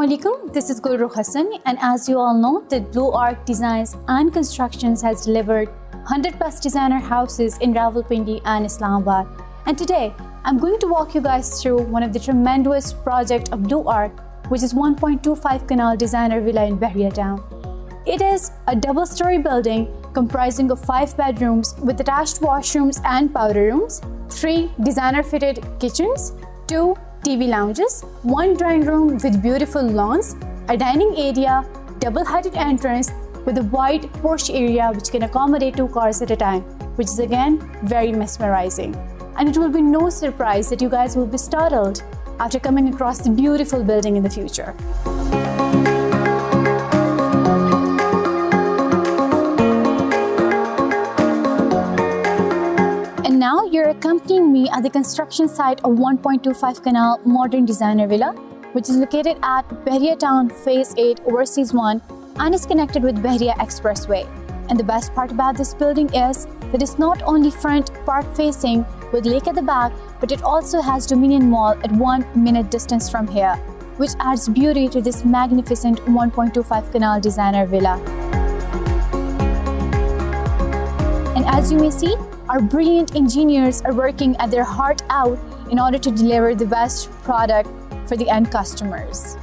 Assalamualaikum, this is Gulru Hassan, and as you all know that Blue Arc Designs and Constructions has delivered 100 plus designer houses in Rawalpindi and Islamabad. And today I'm going to walk you guys through one of the tremendous project of Blue Arc, which is 1.25 Kanal designer villa in Bahria town. It is a double-story building comprising of 5 bedrooms with attached washrooms and powder rooms, 3 designer-fitted kitchens, 2 TV lounges, 1 drawing room with beautiful lawns, a dining area, double-heighted entrance with a wide porch area which can accommodate 2 cars at a time, which is again very mesmerizing. And it will be no surprise that you guys will be startled after coming across the beautiful building in the future. And now you're accompanying me at the construction site of 1.25 Kanal modern designer villa, which is located at Bahria Town Phase 8 Overseas 1 and is connected with Bahria Expressway. And the best part about this building is that it's not only front park facing with lake at the back, but it also has Dominion Mall at 1 minute distance from here, which adds beauty to this magnificent 1.25 Kanal designer villa. And as you may see, our brilliant engineers are working at their heart out in order to deliver the best product for the end customers.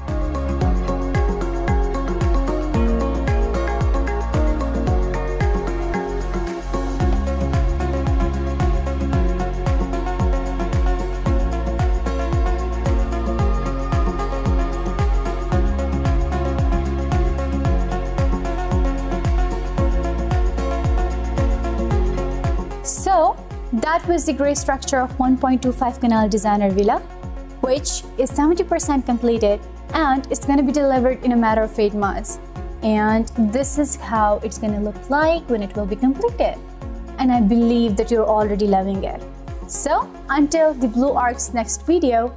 So that was the grey structure of 1.25 Kanal designer villa, which is 70% completed and it's going to be delivered in a matter of 8 months. And this is how it's going to look like when it will be completed. And I believe that you're already loving it. So until the Blue Arc's next video,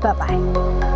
bye-bye.